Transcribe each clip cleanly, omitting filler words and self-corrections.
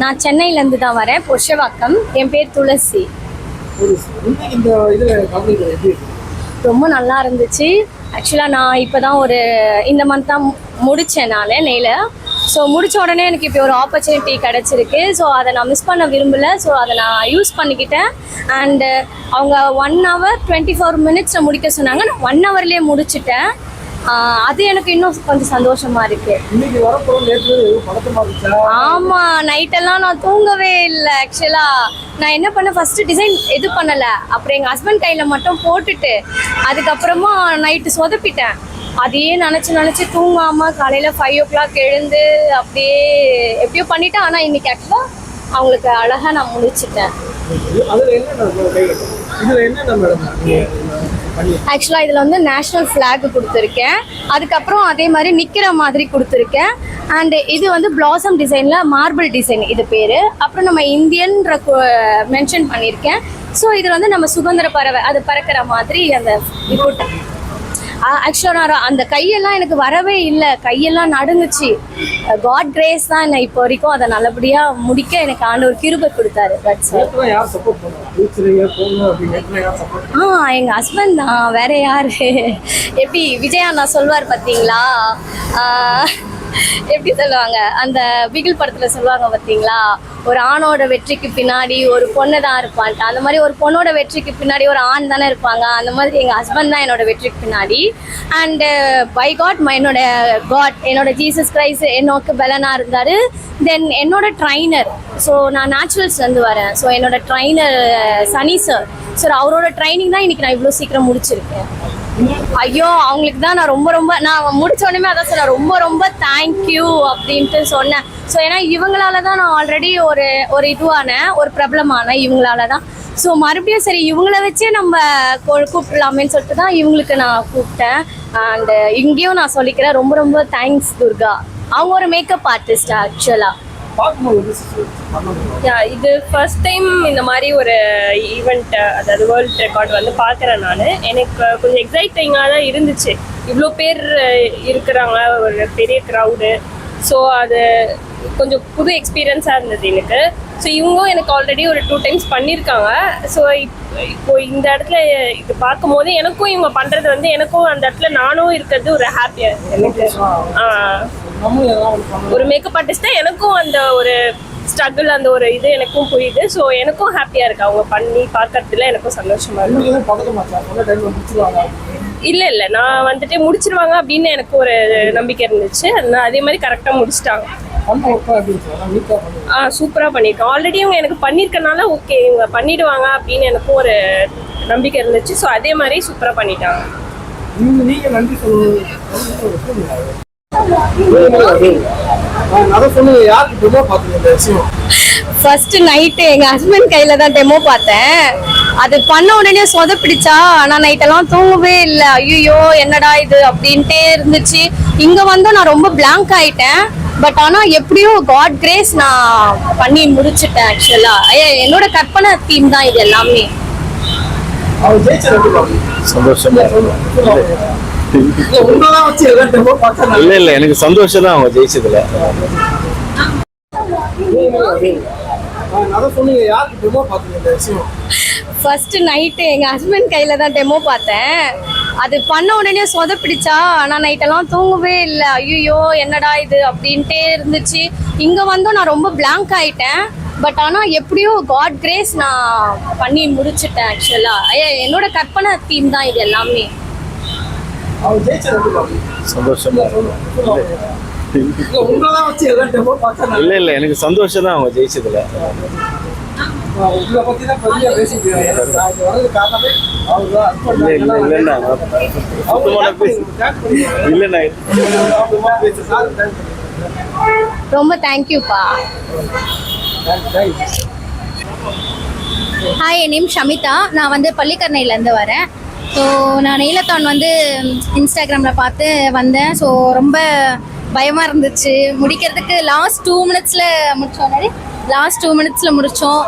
நான் சென்னையிலேருந்து தான் வரேன், பொஷவாக்கம். என் பேர் துளசி. ரொம்ப நல்லா இருந்துச்சு. ஆக்சுவலாக நான் இப்போ தான் இந்த மந்த் தான் முடித்தேன் நான் நெயில. ஸோ முடித்த உடனே எனக்கு இப்போ ஒரு ஆப்பர்ச்சுனிட்டி கிடச்சிருக்கு. ஸோ அதை நான் மிஸ் பண்ண விரும்பலை. ஸோ அதை நான் யூஸ் பண்ணிக்கிட்டேன். அண்டு அவங்க 1 hour 24 minutes முடிக்க சொன்னாங்க. நான் 1 hourலேயே முடிச்சிட்டேன். அது எனக்கு இன்னும் கொஞ்சம் சந்தோஷமா இருக்கு. ஆமா, நைட்டெல்லாம் நான் தூங்கவே இல்லை. ஆக்சுவலா நான் என்ன பண்ணேன், ஃபர்ஸ்ட் டிசைன் எது பண்ணல, அப்புறம் எங்க ஹஸ்பண்ட் கையில மட்டும் போட்டுட்டு அதுக்கப்புறமா நைட்டு சொதப்பிட்டேன். அதையே நினைச்சு தூங்காம காலையில 5 o'clock எழுந்து அப்படியே எப்படியோ பண்ணிட்டேன். ஆனா இன்னைக்கு ஆக்சுவலா அவங்களுக்கு அழகா நான் முடிச்சிட்டேன். ஆக்சுவலாக இதில் வந்து நேஷ்னல் ஃப்ளாக் கொடுத்துருக்கேன். அதுக்கப்புறம் அதே மாதிரி நிற்கிற மாதிரி கொடுத்துருக்கேன். அண்டு இது வந்து பிளாசம் டிசைனில் மார்பிள் டிசைன் இது பேர். அப்புறம் நம்ம இந்தியன்ற மென்ஷன் பண்ணியிருக்கேன். ஸோ இதில் வந்து நம்ம சுதந்திர பறவை அது பறக்கிற மாதிரி அந்த இது. ஆக்சுவலாக நான் அந்த கையெல்லாம் எனக்கு வரவே இல்லை, கையெல்லாம் நடுங்குச்சு. காட் கிரேஸ் தான் என்ன இப்போ வரைக்கும் அதை நல்லபடியாக முடிக்க எனக்கு ஆண்டவர் கிருபை கொடுத்தாரு. எங்கள் ஹஸ்பண்ட் தான், வேற யாரு? எப்படி விஜயா நான் சொல்வார் பார்த்தீங்களா, எப்படி சொல்லுவாங்க, அந்த பிகில் படத்தில் சொல்லுவாங்க பார்த்தீங்களா, ஒரு ஆணோட வெற்றிக்கு பின்னாடி ஒரு பொண்ணு தான் இருப்பான்ட்டு. அந்த மாதிரி ஒரு பொண்ணோட வெற்றிக்கு பின்னாடி ஒரு ஆண் தானே இருப்பாங்க. அந்த மாதிரி எங்கள் ஹஸ்பண்ட் தான் என்னோட வெற்றிக்கு பின்னாடி. அண்டு பை காட் என்னோட ஜீசஸ் கிரைஸ்ட் என்னோக்கு பலனாக இருந்தார். தென் என்னோட ட்ரைனர், ஸோ நான் நேச்சுரல்ஸ்லேருந்து வரேன். ஸோ என்னோட ட்ரைனர் சனி சார். சார் அவரோட ட்ரைனிங் தான் இன்னைக்கு நான் இவ்வளோ சீக்கிரம் முடிச்சிருக்கேன். ஐயோ, அவங்களுக்கு தான் நான் ரொம்ப நான் முடிச்ச உடனே அதான் சொன்னேன், ரொம்ப தேங்க்யூ அப்படின்ட்டு சொன்னேன். ஸோ ஏன்னா இவங்களால தான் நான் ஆல்ரெடி ஒரு இதுவான ஒரு பிரபலமான இவங்களால தான். ஸோ மறுபடியும் சரி இவங்கள வச்சே நம்ம கூப்பிடலாமேன்னு சொல்லிட்டு தான் இவங்களுக்கு நான் கூப்பிட்டேன். அண்டு இங்கேயும் நான் சொல்லிக்கிறேன், ரொம்ப தேங்க்ஸ் துர்கா. அவங்க ஒரு மேக்கப் ஆர்டிஸ்ட் ஆக்சுவலாக. இது ஃபர்ஸ்ட் டைம் இந்த மாதிரி ஒரு ஈவெண்ட், அதாவது வேர்ல்ட் ரெக்கார்ட் வந்து பார்க்குறேன் நான். எனக்கு கொஞ்சம் எக்ஸைட்டிங்காக தான் இருந்துச்சு. இவ்வளோ பேர் இருக்கிறாங்க, ஒரு பெரிய க்ரௌடு. ஸோ அது கொஞ்சம் புது எக்ஸ்பீரியன்ஸாக இருந்தது எனக்கு. ஸோ இவங்களும் எனக்கு ஆல்ரெடி ஒரு 2 times பண்ணியிருக்காங்க. ஸோ இப்போ இந்த இடத்துல இது பார்க்கும் போது எனக்கும் இவங்க பண்ணுறது வந்து எனக்கும் அந்த இடத்துல நானும் இருக்கிறது ஒரு ஹாப்பியாக எனக்கு. ஒரு மேக்கப் ஆர்டிஸ்டாக எனக்கும் அந்த ஒரு ஸ்ட்ரகிள், அந்த ஒரு இது எனக்கும் புரியுது. ஸோ எனக்கும் ஹாப்பியாக இருக்கு அவங்க பண்ணி பார்க்கறதுல எனக்கும் சந்தோஷமா இருக்கு. இல்லை நான் வந்துட்டு முடிச்சிருவாங்க அப்படின்னு எனக்கு ஒரு நம்பிக்கை இருந்துச்சு. அதே மாதிரி கரெக்டாக முடிச்சிட்டாங்க. சூப்பராக பண்ணியிருக்கேன். ஆல்ரெடி இவங்க எனக்கு பண்ணியிருக்கனால ஓகே இவங்க பண்ணிடுவாங்க அப்படின்னு எனக்கும் ஒரு நம்பிக்கை இருந்துச்சு. ஸோ அதே மாதிரி சூப்பராக பண்ணிட்டாங்க. ஃபர்ஸ்ட் நைட்டு எங்க ஹஸ்பண்ட் கையில தான் டெமோ பார்த்தேன். அது பண்ண உடனே சொதப்பிடிச்சா. நான் நைட்டெல்லாம் தூங்கவே இல்லை. ஐயோ என்னடா இது அப்படின்ட்டே இருந்துச்சு. இங்க வந்து நான் ரொம்ப பிளாங்க் ஆயிட்டேன். பட் ஆனா எப்படியோ காட் கிரேஸ் நான் பண்ணி முடிச்சிட்டேன். ஆக்சுவலா என்னோட கற்பனை தீம் தான் இது எல்லாமே. சந்தோஷமா இல்ல எனக்கு சந்தோஷம் தான் அவங்க ஜெயிச்சதுல. ஃபர்ஸ்ட் நைட்டு எங்க ஹஸ்பண்ட் கையில தான் டெமோ பார்த்தேன். அது பண்ண உடனே சொதப்பிடிச்சா. நான் நைட்டெல்லாம் தூங்கவே இல்லை. ஐயோ என்னடா இது அப்படின்ட்டே இருந்துச்சு. இங்க வந்து நான் ரொம்ப பிளாங்க் ஆயிட்டேன். பட் ஆனா எப்படியோ காட் கிரேஸ் நான் பண்ணி முடிச்சிட்டேன். ஆக்சுவலா என்னோட கற்பனை தீம் தான் இது எல்லாமே. சந்தோஷமா இல்ல எனக்கு சந்தோஷம் தான் அவங்க ஜெயிச்சதுல. ரொம்ப தேங்க்யூப்பா. ஹாய், என் நேம் ஷமிதா. நான் வந்து பள்ளிக்கரணையிலேருந்து வரேன். ஸோ நான் நெயிலத்தான் வந்து இன்ஸ்டாகிராமில் பார்த்து வந்தேன். ஸோ ரொம்ப பயமாக இருந்துச்சு முடிக்கிறதுக்கு. லாஸ்ட் 2 minutesல முடிச்சோன்னே லாஸ்ட் 2 மினிட்ஸ்ல முடிச்சோம்.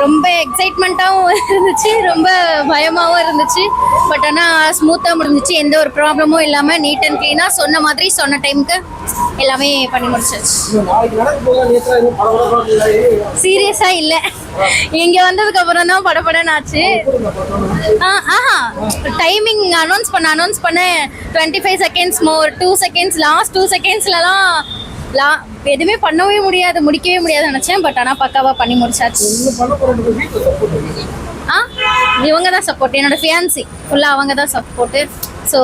ரொம்ப எக்ஸைட்மெண்ட்டாகவும் இருந்துச்சு, ரொம்ப பயமாகவும் இருந்துச்சு. பட் ஆனால் ஸ்மூத்தாக முடிஞ்சிச்சு. எந்த ஒரு ப்ராப்ளமும் இல்லாமல் நீட் அண்ட் க்ளீனாக சொன்ன மாதிரி சொன்ன டைமுக்கு எல்லாமே பண்ணி முடிச்சாச்சு. சீரியஸாக இல்லை, இங்கே வந்ததுக்கு அப்புறம் தான் படப்படன்னு ஆச்சு. டைமிங் அனௌன்ஸ் பண்ண 25 செகண்ட்ஸ் மோர், 2 செகண்ட்ஸ், லாஸ்ட் 2 செகண்ட்ஸ்லலாம் எதுவுமே பண்ணவே முடியாது, முடிக்கவே முடியாது நினச்சேன். பட் ஆனால் பக்காவாக பண்ணி முடிச்சாச்சு. இவங்க தான் சப்போர்ட், என்னோட ஃபியான்சி ஃபுல்லாக அவங்க தான் சப்போர்ட்டு. ஸோ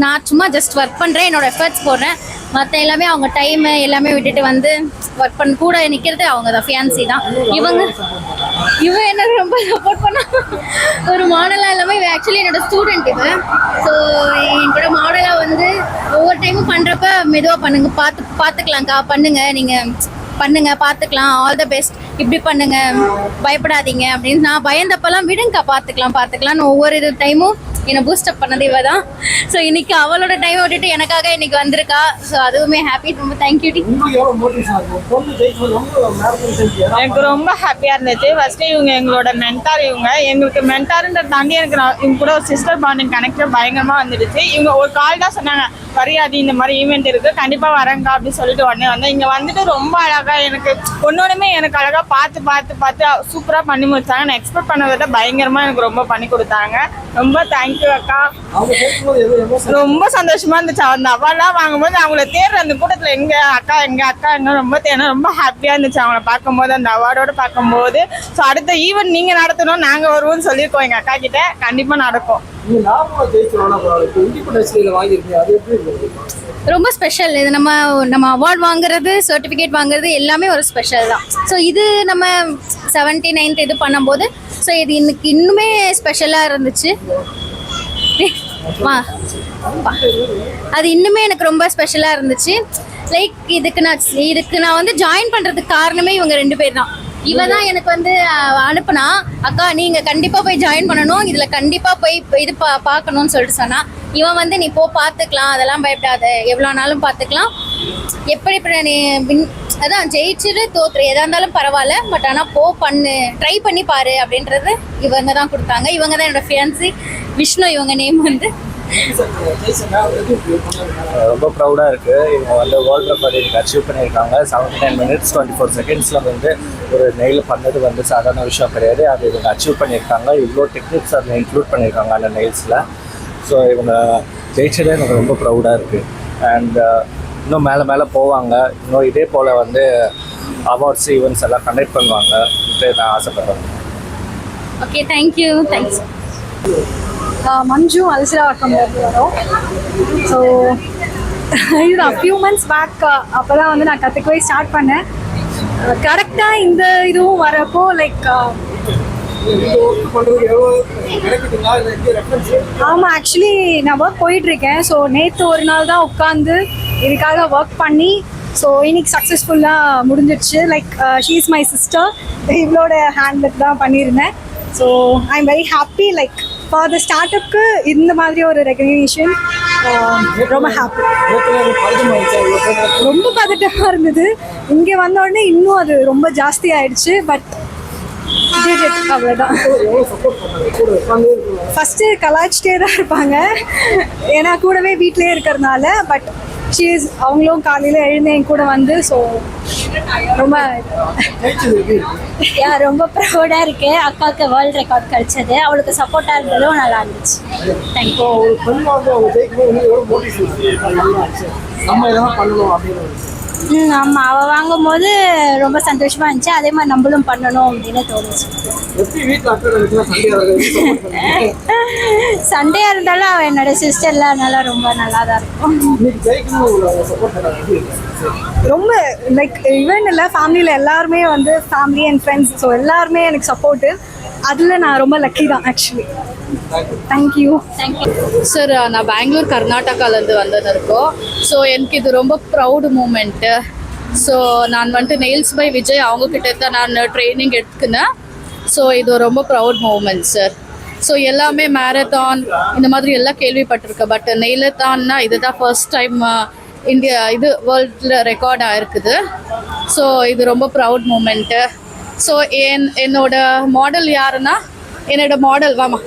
நான் சும்மா ஜஸ்ட் ஒர்க் பண்ணுறேன், என்னோட எஃபர்ட்ஸ் போடுறேன். மற்ற எல்லாமே அவங்க டைமு எல்லாமே விட்டுட்டு வந்து ஒர்க் பண்ண கூட நிற்கிறது அவங்க தான், ஃபியான்சி தான். இவன் என்ன ரொம்ப சப்போர்ட் பண்ணா, ஒரு மாடலாக எல்லாமே ஆக்சுவலி என்னோட ஸ்டூடெண்ட் இது. ஸோ என்னோட மாடலாக வந்து ஒவ்வொரு டைமும் பண்ணுறப்ப மெதுவாக பண்ணுங்க, பார்த்துக்கலாம்க்கா, பண்ணுங்க, நீங்கள் பண்ணுங்க, பார்த்துக்கலாம், ஆல் த பெஸ்ட், இப்படி பண்ணுங்க, பயப்படாதீங்க அப்படின்னு. நான் பயந்தப்பெல்லாம் விடுங்கக்கா, பார்த்துக்கலாம்னு ஒவ்வொரு டைமும் என்னை பூஸ்டப் பண்ணது இவ தான். ஸோ இன்னைக்கு அவளோட டைம் விட்டுட்டு எனக்காக இன்னைக்கு வந்திருக்கா. ஸோ அதுவுமே ஹாப்பி, ரொம்ப தேங்க்யூ டி. எனக்கு ரொம்ப ஹாப்பியாக இருந்துச்சு. ஃபர்ஸ்ட் இவங்க எங்களோட மென்டார், இவங்க எங்களுக்கு மென்டார்ன்ற தாண்டி எனக்கு இவங்க கூட ஒரு சிஸ்டர் பாண்டிங் கனெக்ட் பயங்கரமாக வந்துடுச்சு. இவங்க ஒரு கால் தான் சொன்னாங்க, வரியாது இந்த மாதிரி ஈவெண்ட் இருக்குது, கண்டிப்பாக வரேங்க்கா அப்படின்னு சொல்லிட்டு உடனே வந்தேன். இங்கே வந்துட்டு ரொம்ப அழகாக எனக்கு ஒன்னொன்றுமே எனக்கு அழகாக பார்த்து சூப்பராக பண்ணி முடிச்சாங்க. நான் எக்ஸ்பெக்ட் பண்ணதை விட பயங்கரமாக எனக்கு ரொம்ப பண்ணி கொடுத்தாங்க. ரொம்ப தேங்க்யூ அக்கா. ரொம்ப சந்தோஷமா இருந்துச்சு. அந்த அவார்ட்லாம் வாங்கும்போது அவங்கள தேடுற அந்த கூட்டத்தில் எங்க அக்கா ரொம்ப ஹாப்பியா இருந்துச்சு அவங்கள பார்க்கும்போது, அந்த அவார்டோட பார்க்கும்போது. ஸோ அடுத்த ஈவெண்ட் நீங்க நடத்தணும், நாங்க வருவோம்னு சொல்லியிருக்கோம் எங்க அக்கா கிட்ட, கண்டிப்பா நடக்கும். ரொம்ப ஸ்பெஷல் இது. நம்ம அவார்ட் வாங்குறது, சர்டிஃபிகேட் வாங்குறது எல்லாமே ஒரு ஸ்பெஷல் தான். ஸோ இது நம்ம 79th இது பண்ணும்போது ஸோ இது இன்னுமே ஸ்பெஷலாக இருந்துச்சு. அது இன்னுமே எனக்கு ரொம்ப ஸ்பெஷலாக இருந்துச்சு. லைக் இதுக்கு நான் வந்து ஜாயின் பண்ணுறதுக்கு காரணமே இவங்க 2 பேர் தான். இவ தான் எனக்கு வந்து அனுப்புனா, அக்கா நீங்கள் கண்டிப்பாக போய் ஜாயின் பண்ணணும், இதில் கண்டிப்பாக போய் இது பார்க்கணும்னு சொல்லிட்டு சொன்னா. இவன் வந்து நீ பார்த்துக்கலாம், அதெல்லாம் பயப்படாத, எவ்வளோ நாளும் பார்த்துக்கலாம், எப்படி நீ அதான் ஜெயிச்சுட்டு தோத்துரு எதாக இருந்தாலும் பரவாயில்ல, பட் ஆனால் பண்ணு, ட்ரை பண்ணி பாரு அப்படின்றது இவங்க தான் கொடுத்தாங்க. இவங்க தான் என்னோட ஃபியான்சி விஷ்ணு, இவங்க நேம் வந்து. ரொம்ப ப்ரௌடாக இருக்குது. இவங்க வந்து வேர்ல்ட் ரெக்கார்ட் எனக்கு அச்சீவ் பண்ணியிருக்காங்க. 79 minutes 24 secondsல வந்து ஒரு நெயில் பண்ணது வந்து சாதாரண விஷயம் கிடையாது. அது இவங்க அச்சீவ் பண்ணியிருக்காங்க. இவ்வளோ டெக்னிக்ஸ் அதில் இன்க்ளூட் பண்ணியிருக்காங்க அந்த நெயில்ஸில். ஸோ இவங்க ஜெயிச்சதே எனக்கு ரொம்ப ப்ரௌடாக இருக்குது. அண்ட் இன்னும் மேலே போவாங்க. இன்னும் இதே போல் வந்து அவார்ட்ஸ் ஈவெண்ட்ஸ் எல்லாம் கண்டக்ட் பண்ணுவாங்க நான் ஆசைப்படுறேன். Okay, thank you. தேங்க்ஸ். மஞ்சு அல்சிராக்கம் வரும். ஸோ இதுதான் ஃபியூ மந்த்ஸ் பேக் அப்போ தான் வந்து நான் கற்றுக்கவே ஸ்டார்ட் பண்ணேன். கரெக்டாக இந்த இதுவும் வரப்போ லைக் ஆமாம், ஆக்சுவலி நான் ஒர்க் போயிட்டுருக்கேன். ஸோ நேற்று ஒரு நாள் தான் உட்காந்து இதுக்காக ஒர்க் பண்ணி ஸோ இன்னைக்கு சக்ஸஸ்ஃபுல்லாக முடிஞ்சிடுச்சு. Like she is my sister, இவளோட ஹேண்ட்லுக்கு தான் பண்ணியிருந்தேன். So I am very happy. Like for the ஸ்டார்ட்அப்க்கு இந்த மாதிரி ஒரு ரெகக்னிஷன் ரொம்ப ஹாப்பி. ரொம்ப பதட்டமாக இருந்தது. இங்கே வந்தோடனே இன்னும் அது ரொம்ப ஜாஸ்தி ஆயிடுச்சு. பட் அவ்வளோதான். ஃபஸ்ட்டு கலாய்ச்சிட்டே தான் இருப்பாங்க, ஏன்னா கூடவே வீட்டிலே இருக்கிறதுனால. பட் அவங்களும் காலையில் எழுந்து என் கூட வந்து ஸோ ரொம்ப ப்ரௌடாக இருக்கு. அக்காவுக்கு வேர்ல்ட் ரெக்கார்ட் கிடைச்சது, அவளுக்கு சப்போர்ட்டாக இருந்ததும் நல்லா இருந்துச்சு. தேங்க்யூ. ஆமாம், அவள் வாங்கும் போது ரொம்ப சந்தோஷமாக இருந்துச்சு. அதே மாதிரி நம்மளும் பண்ணணும் அப்படின்னு தோணுச்சு. சண்டையாக இருந்தாலும் அவள் என்னோட சிஸ்டர்லாம் அதனால ரொம்ப நல்லா தான் இருக்கும். ரொம்ப லைக் ஈவன் இல்லை, ஃபேமிலியில் எல்லாருமே வந்து ஃபேமிலி அண்ட் ஃப்ரெண்ட்ஸ் ஸோ எல்லாருமே எனக்கு சப்போர்ட்டு. அதில் நான் ரொம்ப லக்கி தான் ஆக்சுவலி. தேங்க்யூ. சார், நான் பெங்களூர் கர்நாடகாலேருந்து வந்திருக்கோம். ஸோ எனக்கு இது ரொம்ப ப்ரௌடு மூமெண்ட்டு. ஸோ நான் வந்துட்டு நெயில்ஸ் பை விஜய் அவங்கக்கிட்ட தான் நான் ட்ரைனிங் எடுத்துக்கினேன். ஸோ இது ரொம்ப ப்ரௌட் மூமெண்ட் சார். ஸோ எல்லாமே மேரத்தான் இந்த மாதிரி எல்லாம் கேள்விப்பட்டிருக்கேன். பட் நெயிலத்தான்னா இதுதான் ஃபர்ஸ்ட் டைம் இந்தியா இது வேர்ல்டில் ரெக்கார்ட் ஆகிருக்குது. ஸோ இது ரொம்ப ப்ரவுட் மூமெண்ட்டு. ஸோ என்னோட மாடல் யாருன்னா, என்னோட மாடல் வாமா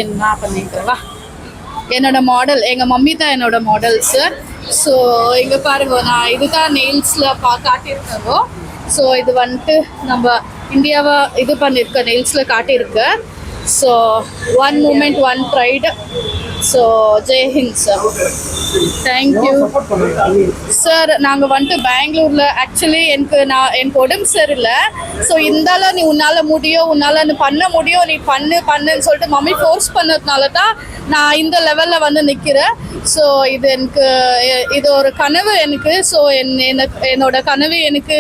என்ன பண்ணிக்கிறேன் வா, என்னோட மாடல் எங்கள் மம்மி தான் என்னோட மாடல் சார். ஸோ இங்கே பாருங்க, நான் இதுதான் நெயில்ஸில் காட்டியிருக்கோம். ஸோ இது வந்துட்டு நம்ம இந்தியாவை இது பண்ணியிருக்க நெயில்ஸில் காட்டியிருக்கேன். So one moment one pride. So Jai Hind sir, thank you sir. நாங்கள் வந்துட்டு பெங்களூரில் ஆக்சுவலி எனக்கு உடம்பு சரியில்லை. ஸோ இருந்தாலும் நீ உன்னால் முடியும், உன்னால் நீ பண்ண முடியும், நீ பண்ணுன்னு சொல்லிட்டு மம்மி ஃபோர்ஸ் பண்ணதுனால தான் நான் இந்த லெவலில் வந்து நிற்கிறேன். ஸோ இது எனக்கு இது ஒரு கனவு எனக்கு. ஸோ என்னோட கனவு எனக்கு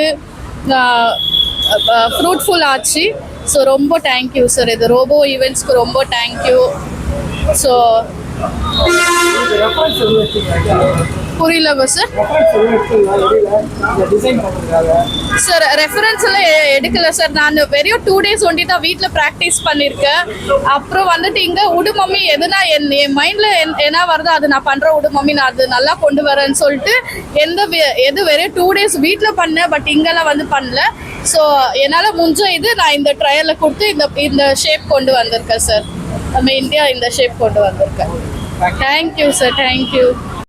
ஃப்ரூட்ஃபுல் ஆச்சு. ஸோ ரொம்ப தேங்க்யூ சார். இது ரோபோ ஈவெண்ட்ஸ்க்கு ரொம்ப தேங்க்யூ. ஸோ புரியல சார். சார் ரெஃபரன்ஸ் எல்லாம் எடுக்கல சார். நான் வெறும் 2 days ஒண்டி தான் வீட்டில் ப்ராக்டிஸ் பண்ணியிருக்கேன். அப்புறம் வந்துட்டு இங்கே உடு மம்மி எதுனா என் மைண்டில் என்ன வருதோ அது நான் பண்ணுறேன். உடு மம்மி நான் அது நல்லா கொண்டு வரேன்னு சொல்லிட்டு எது வெறும் 2 days வீட்டில் பண்ணேன். பட் இங்கெல்லாம் வந்து பண்ணல. ஸோ என்னால் முடிஞ்ச இது நான் இந்த ட்ரையலில் கொடுத்து இந்த ஷேப் கொண்டு வந்திருக்கேன் சார். நம்ம இந்தியா இந்த ஷேப் கொண்டு வந்திருக்கேன். Thank you sir, thank you.